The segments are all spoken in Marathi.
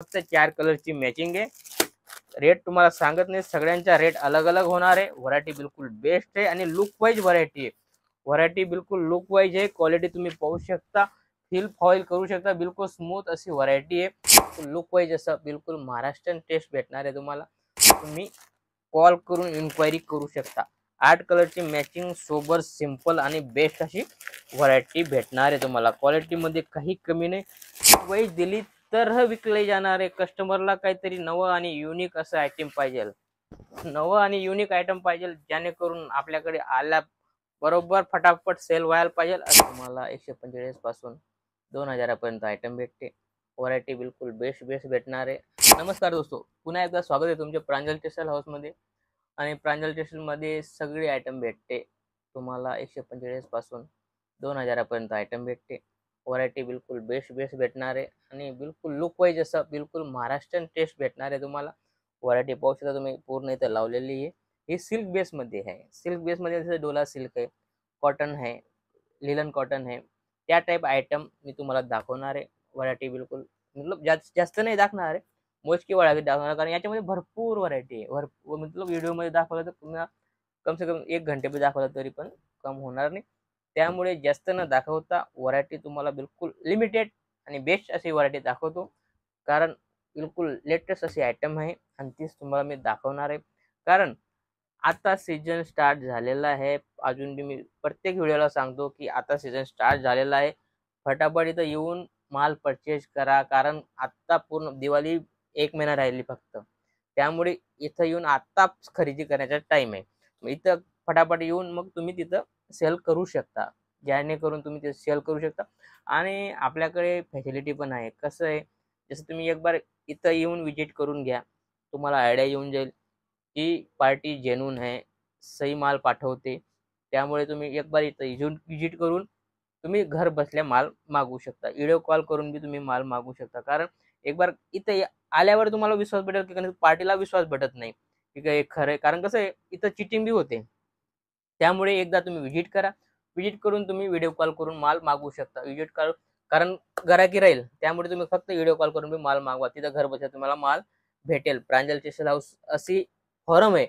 फक्त 4 कलरची मॅचिंग आहे। रेट तुम्हाला सांगत नाही, सगळ्यांचा रेट अलग अलग होणार आहे। व्हरायटी बिलकुल बेस्ट आहे आणि लुक वाईज व्हरायटी आहे। व्हरायटी बिलकुल लुक वाईज आहे, क्वालिटी तुम्ही पाहू शकता, फील फॉईल करू शकता, बिलकुल स्मूथ अशी व्हरायटी आहे। लुक वाईज असं बिलकुल महाराष्ट्रीयन टेस्ट भेटणार आहे तुम्हाला। तुम्ही कॉल करून इन्क्वायरी करू शकता। 8 कलरची मॅचिंग सोबर सिंपल आणि बेस्ट अशी व्हरायटी भेटणार आहे तुम्हाला। क्वालिटी मध्ये काही कमी नाही, वाईज दिली तर विकले जाणार आहे। कस्टमरला काहीतरी नवं आणि युनिक असं आयटम पाहिजे, नवं आणि युनिक आयटम पाहिजे, जेणेकरून आपल्याकडे आल्या बरोबर फटाफट सेल व्हायला पाहिजे। तुम्हाला 145 पासून 2000 पर्यंत आयटम भेटते। व्हरायटी बिलकुल बेस्ट बेस्ट भेटणार आहे। नमस्कार दोस्तों, पुन्हा एकदा स्वागत आहे तुमच्या प्रांजल टेक्सटाईल हाऊस मध्ये। आणि प्रांजल टेक्सटाईल मध्ये सगळे आयटम भेटते तुम्हाला। 145 पासून 2000 पर्यंत आयटम भेटते। व्हरायटी बिलकुल बेस्ट बेस्ट भेटणार आहे आणि बिलकुल लुक वाईज असं बिलकुल महाराष्ट्रीयन टेस्ट भेटणार आहे तुम्हाला। व्हरायटी पाहू शकता तुम्ही, पूर्ण इथं लावलेली आहे। ही सिल्क बेस मध्ये आहे। सिल्क बेस मध्ये जसं डोला सिल्क आहे, कॉटन है, लिलन कॉटन है, त्या टाइप आयटम मी तुम्हाला दाखवणार आहे। व्हरायटी बिलकुल मतलब जास्त नाही दाखवणार आहे, मोजकी व्हरायटी दाखवणार, कारण याच्यामध्ये भरपूर व्हरायटी आहे। भरपूर मतलब व्हिडिओ मध्ये दाखवलं तर पुन्हा कम से कम 1 घंटे पे दाखवलं तरी पण कम होणार नाही। त्यामुळे जास्त न दाखवता व्हरायटी तुम्हाला बिलकुल लिमिटेड आणि बेस्ट अशी व्हरायटी दाखवतो, कारण बिलकुल लेटेस्ट अशी आयटम आहे आणि तीच तुम्हाला मी दाखवणार आहे। कारण आता सीजन स्टार्ट झालेला आहे। अजून मी प्रत्येक व्हिडिओला सांगतो की आता सीजन स्टार्ट झालेला आहे, फटाफट इथं येऊन माल परचेज करा, कारण आता पूर्ण दिवाळी 1 महिना राहिली फक्त। त्यामुळे इथं येऊन आता खरेदी करण्याचा टाइम आहे। इथं फटाफट येऊन मग तुम्ही तिथं सेल करू शकता, जेणेकरून तुम्ही ते सेल करू शकता। आणि आपल्याकडे फॅसिलिटी पण आहे। कसं आहे, जसं तुम्ही एक बार इथं येऊन विजिट करून घ्या, तुम्हाला आयडिया येऊन जाईल की पार्टी जेन्युइन है, सही माल पाठवते। त्यामुळे तुम्ही एक बार इथं येऊन विजिट करून तुम्ही घर बसल्या माल मागवू शकता। व्हिडिओ कॉल करून बी तुम्ही माल मागवू शकता, कारण एक बार इथं आल्यावर तुम्हाला विश्वास भेटेल, की पार्टीला विश्वास भेटत नाही की हे खरं आहे। कारण कसं आहे, इथं चिटिंग बी होते। त्यामुळे एकदा तुम्ही विजिट करा, विजिट करून तुम्ही व्हिडिओ कॉल करून माल मागवू शकता। विजिट करून, कारण गिराकी राहील, त्यामुळे तुम्ही फक्त व्हिडिओ कॉल करून बी माल मागवा, तिथं घर बसल्या तुम्हाला माल भेटेल। प्रांजल टेक्सटाईल हाऊस अशी फॉर्म आहे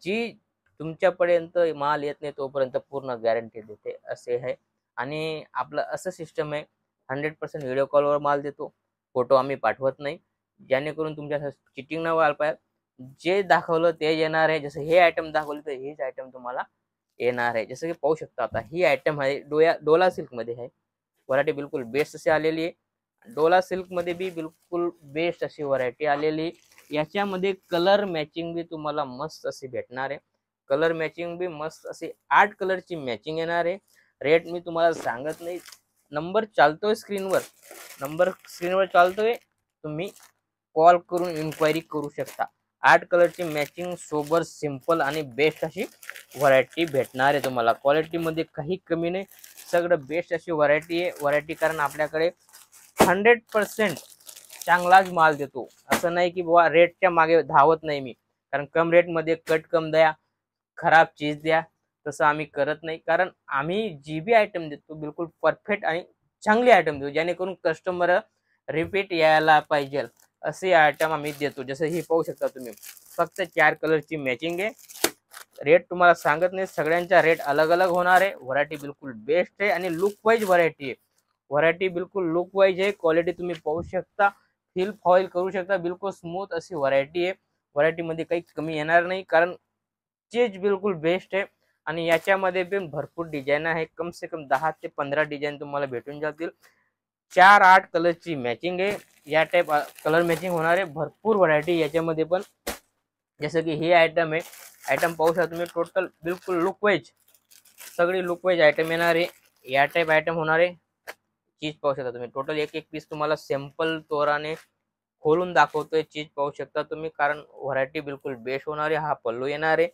जी तुमच्यापर्यंत माल येत नाही तोपर्यंत पूर्ण गॅरंटी देते, असे आहे। आणि आपलं असं सिस्टम आहे, 100% व्हिडिओ कॉलवर माल देतो, फोटो आम्ही पाठवत नाही, जेणेकरून तुमच्या चिटिंग न व्हायला पाहिजे। जे दाखवलं ते येणार आहे। जसं हे आयटम दाखवलं तर हेच आयटम तुम्हाला येणार आहे। जसं की पाहू शकता, आता ही आयटम आहे डोला सिल्क मध्ये आहे। व्हरायटी बिलकुल बेस्ट अशी आलेली आहे। डोला सिल्क मध्ये बी बिलकुल बेस्ट अशी व्हरायटी आलेली। याच्यामध्ये कलर मॅचिंग बी तुम्हाला मस्त अशी भेटणार आहे। कलर मॅचिंग बी मस्त अशी 8 कलरची मॅचिंग येणार आहे। रेट मी तुम्हाला सांगत नाही, नंबर चालतोय स्क्रीनवर, नंबर स्क्रीनवर चालतोय, तुम्ही कॉल करून इन्क्वायरी करू शकता। 8 कलरची मॅचिंग सोबर सिंपल आणि बेस्ट अशी व्हरायटी भेटणार आहे तुम्हाला। क्वालिटी मध्ये काही कमी नाही, सगळं बेस्ट अशी व्हरायटी आहे। व्हरायटी कारण आपल्याकडे 100% चांगलाच माल देतो। असं नाही की बाबा रेटच्या मागे धावत नाही मी, कारण कम रेट मध्ये कट कम द्या, खराब चीज द्या, तसं आम्ही करत नाही। कारण आम्ही जी बी आयटम देतो बिलकुल परफेक्ट आणि चांगली आयटम देतो, जेणेकरून कस्टमर रिपीट यायला पाहिजे असे आयटम आम्ही देतो। जसं ही पाहू शकता तुम्ही, फक्त 4 कलरची मॅचिंग आहे। रेट तुम्हाला सांगत नाही, सगळ्यांचा रेट अलग अलग होणार आहे। व्हरायटी बिलकुल बेस्ट आहे आणि लुक वाईज व्हरायटी आहे। व्हरायटी बिलकुल लुक वाईज आहे, क्वालिटी तुम्ही पाहू शकता, फील फॉईल करू शकता, बिलकुल स्मूथ अशी व्हरायटी आहे। व्हरायटी मध्ये काही कमी येणार नाही, कारण चीज बिलकुल बेस्ट आहे। आणि याच्यामध्ये पण भरपूर डिझाईन आहे, कम से कम 10 ते 15 डिझाईन तुम्हाला भेटून जातील। 4-8 कलरची मॅचिंग आहे, या टाइप कलर मॅचिंग होणार आहे। भरपूर व्हरायटी याच्यामध्ये पण, जसं की हे आयटम आहे, आयटम पाहू शकता तुम्ही, टोटल बिलकुल लुक वाईज सगळी लुक वाईज आयटम येणार आहे। या टाइप आयटम होणार आहे। चीज पाहू शकता तुम्ही, टोटल एक एक पीस तुम्हाला सॅम्पल तोराने खोलून दाखवतोय। चीज पाहू शकता तुम्ही, कारण व्हरायटी बिलकुल बेस्ट होणार आहे। हा पल्लू येणार आहे,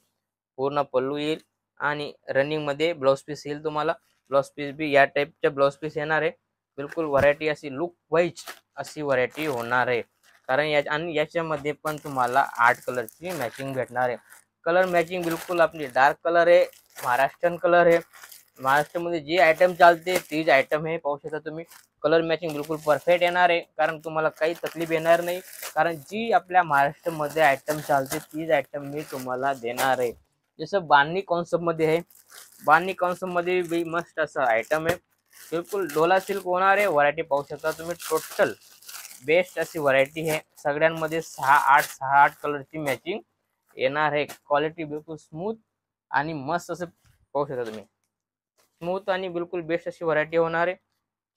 पूर्ण पल्लू येईल आणि रनिंग मध्ये ब्लाउज पीस येईल तुम्हाला। ब्लाउज पीस बी या टाइपचे ब्लाउज पीस येणार आहे। बिलकुल व्हरायटी अशी लुक वाईज अशी व्हरायटी होणार आहे। कारण आणि याच्यामध्ये पण तुम्हाला 8 कलरची मॅचिंग भेटणार आहे। कलर मॅचिंग बिलकुल आपली डार्क कलर आहे, महाराष्ट्रीयन कलर आहे, महाराष्ट्रामध्ये जी आयटम चालते तीच आयटम हे पाहू शकता तुम्ही. कलर मॅचिंग बिलकुल परफेक्ट येणार आहे, कारण तुम्हाला काही तकलीफ येणार नाही, कारण जी आपल्या महाराष्ट्रामध्ये आयटम चालते तीच आयटम मी तुम्हाला देणार आहे. जसं बांधणी कॉन्सेप्ट मध्ये आहे, बांधणी कॉन्सेप्ट मध्ये बी मस्त असं आयटम आहे, बिलकुल डोला सिल्क होणार आहे. व्हरायटी पाहू शकता तुम्ही, टोटल बेस्ट अशी व्हरायटी आहे. सगळ्यांमध्ये 6-8 कलरची मॅचिंग येणार आहे. क्वालिटी बिलकुल स्मूथ आणि मस्त असं पाहू शकता तुम्ही, स्मूथ आणि बिलकुल बेस्ट अशी व्हरायटी होणार आहे.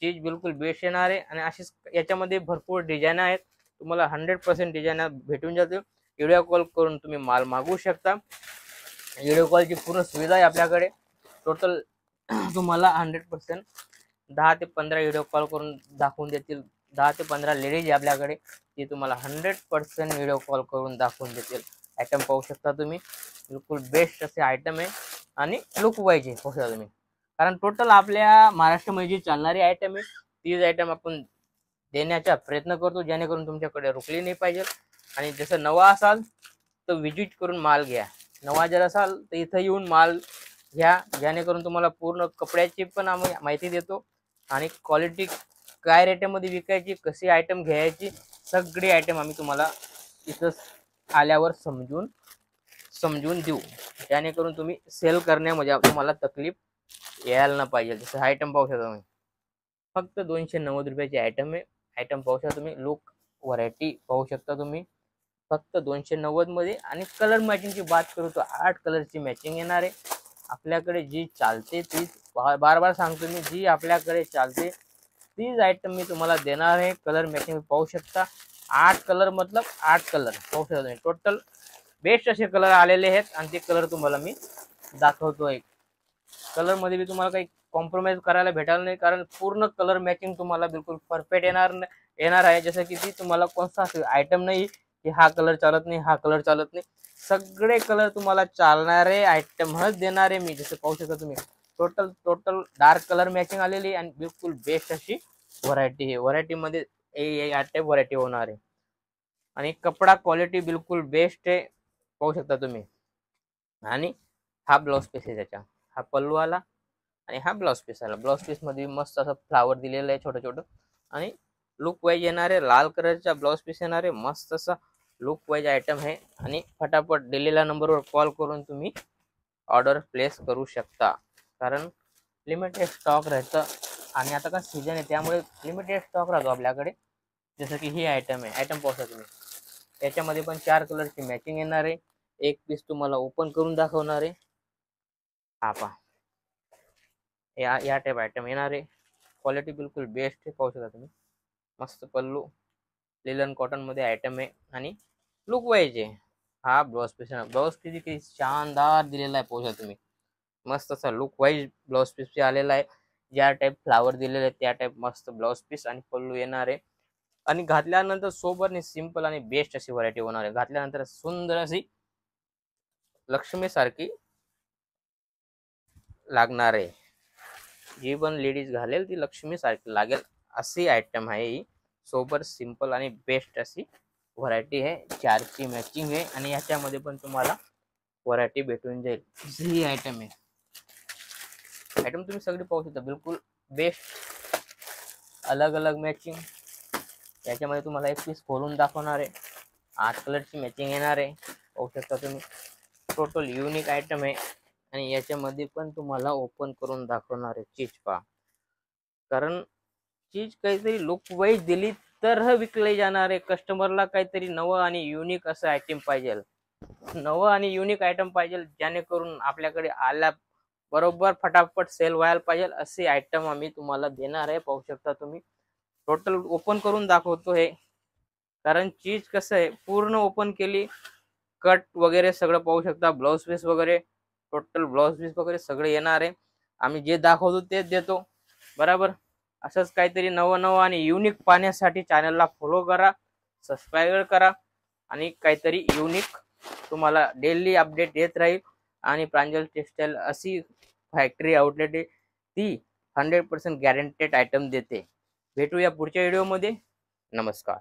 चीज बिलकुल बेस्ट येणार आहे. आणि अशीच याच्यामध्ये भरपूर डिझाईन आहेत, तुम्हाला 100% डिझाईन भेटून जातील. व्हिडिओ कॉल करून तुम्ही माल मागवू शकता. व्हिडिओ कॉलची पूर्ण सुविधा आहे आपल्याकडे. टोटल तुम्हाला 100% 10 ते 15 व्हिडिओ कॉल करून दाखवून देतील. 10 ते 15 लेडीज आहे आपल्याकडे, ती तुम्हाला 100% व्हिडिओ कॉल करून दाखवून देतील. आयटम पाहू शकता तुम्ही, बिलकुल बेस्ट असे आयटम आहे आणि लुक वाईज आहे पाहू शकता तुम्ही. कारण टोटल आपल्या महाराष्ट्रामध्ये जी चालणारी आयटम आहे तीच आयटम आपण देण्याचा प्रयत्न करतो, जेणेकरून तुमच्याकडे रुकली नाही पाहिजे. आणि जसं नवा असाल तर विजिट करून माल घ्या, नवा जर असाल तर इथं येऊन माल घ्या, जेणेकरून तुम्हाला पूर्ण कपड्याची पण आम्ही माहिती देतो आणि क्वालिटी काय रेटमध्ये विकायची, कशी आयटम घ्यायची, सगळी आयटम आम्ही तुम्हाला इथं आल्यावर समजून देऊ, जेणेकरून तुम्ही सेल करण्यामध्ये तुम्हाला तकलीफ यायला ना पाहिजे. जसं आयटम पाहू शकता तुम्ही, फक्त 290 रुपयाची आयटम आहे. आयटम पाहू शकता तुम्ही, लुक व्हरायटी पाहू शकता तुम्ही, फक्त 290 मध्ये. आणि कलर मॅचिंगची बात करू तर 8 कलरची मॅचिंग येणार आहे. आपल्याकडे जी चालते तीच, बार सांगतो मी, जी आपल्याकडे चालते तीच आयटम मी तुम्हाला देणार आहे. कलर मॅचिंग पाहू शकता, 8 कलर मतलब 8 कलर पाहू शकता तुम्ही. टोटल बेस्ट असे कलर आलेले आहेत आणि ते कलर तुम्हाला मी दाखवतोय. कलर मध्ये भी तुम्हाला काही कॉम्प्रोमाइज करायला भेटणार नाही, कारण पूर्ण कलर मॅचिंग तुम्हाला बिलकुल परफेक्ट येणार आहे. जसं की ती तुम्हाला कोणता आयटम नाही की हा कलर चालत नाही, हा कलर चालत नाही, सगळे कलर तुम्हाला चालणारे आयटमच देणार आहे मी. जसं पाहू शकता तुम्ही, टोटल डार्क कलर मॅचिंग आलेली आणि बिलकुल बेस्ट अशी व्हरायटी आहे. व्हरायटी मध्ये टाइप व्हरायटी होणार आहे आणि कपडा क्वालिटी बिलकुल बेस्ट आहे पाहू शकता तुम्ही. आणि हा ब्लाउज पीस आहे त्याचा, हा पल्लू आला आणि हा ब्लाउज पीस आला. ब्लाउज पीस मध्ये मस्त असं फ्लावर दिलेलं आहे छोटं छोटं, आणि लुक वाईज येणार आहे. लाल कलरचा ब्लाउज पीस येणार आहे, मस्त असं लुक वाईज आयटम आहे. आणि फटाफट दिलेल्या नंबरवर कॉल करून तुम्ही ऑर्डर प्लेस करू शकता, कारण लिमिटेड स्टॉक राहतं आणि आता का सीजन आहे त्यामुळे लिमिटेड स्टॉक राहतो आपल्याकडे. जसं की ही आयटम आहे, आयटम पाहू शकता तुम्ही, याच्यामध्ये पण 4 कलरची मॅचिंग येणार आहे. एक पीस तुम्हाला ओपन करून दाखवणार आहे, हा पहा, या टाइप आयटम येणार आहे. क्वालिटी बिलकुल बेस्ट आहे पाहू शकता तुम्ही. मस्त पल्लू, लिलन कॉटन मध्ये आयटम आहे आणि लुक वाईज आहे. हा ब्लाउज पीस आहे, ब्लाउज पीस किती शानदार दिलेला आहे पाहू शकता तुम्ही. मस्त असा लुक वाईज ब्लाउज पीस आलेला आहे. ज्या टाइप फ्लावर दिलेले आहे त्या टाइप मस्त ब्लाउज पीस आणि पल्लू येणार आहे. आणि घातल्यानंतर सोबर सिंपल आणि बेस्ट अशी व्हरायटी होणार आहे. घातल्यानंतर सुंदर अशी लक्ष्मी सारखी लागणार आहे. जी पण लेडीज घालेल ती लक्ष्मी सारखी लागेल अशी आयटम आहे ही. सोबर सिंपल आणि बेस्ट अशी व्हरायटी आहे. 4ची मॅचिंग आहे आणि याच्यामध्ये पण तुम्हाला व्हरायटी भेटून जाईल. ही आयटम आहे, आयटम तुम्ही सगळी पाहू शकता, बिलकुल बेस्ट अलग अलग मॅचिंग. याच्यामध्ये तुम्हाला एक पीस खोलून दाखवणार आहे, 8 कलरची मॅचिंग येणार आहे पाहू शकता तुम्ही. टोटल युनिक आयटम आहे आणि याच्यामध्ये पण तुम्हाला ओपन करून दाखवणार आहे चीज पहा, कारण चीज काहीतरी लुक वाईज दिली तर विकले जाणार आहे. कस्टमरला काहीतरी नवं आणि युनिक असं आयटम पाहिजे, नवं आणि युनिक आयटम पाहिजे, जेणेकरून आपल्याकडे आल्या बरोबर फटाफट सेल व्हायला पाहिजे असे आयटम आम्ही तुम्हाला देणार आहे पाहू शकता तुम्ही. टोटल ओपन करून दाखवतो हे, कारण चीज कसं आहे पूर्ण ओपन केली, कट वगैरे सगळं पाहू शकता. ब्लाउज पीस वगैरे, टोटल ब्लाउज पीस वगैरे सगळे येणार आहे. आम्ही जे दाखवतो तेच देतो बरोबर. असंच काहीतरी नवं आणि युनिक पाहण्यासाठी चॅनलला फॉलो करा, सबस्क्राईब करा आणि काहीतरी युनिक तुम्हाला डेली अपडेट येत राहील. आणि प्रांजल टेक्सटाईल अशी फॅक्टरी आउटलेट आहे, ती 100% गॅरंटेड आयटम देते. भेटूया पुढच्या व्हिडिओमध्ये. नमस्कार.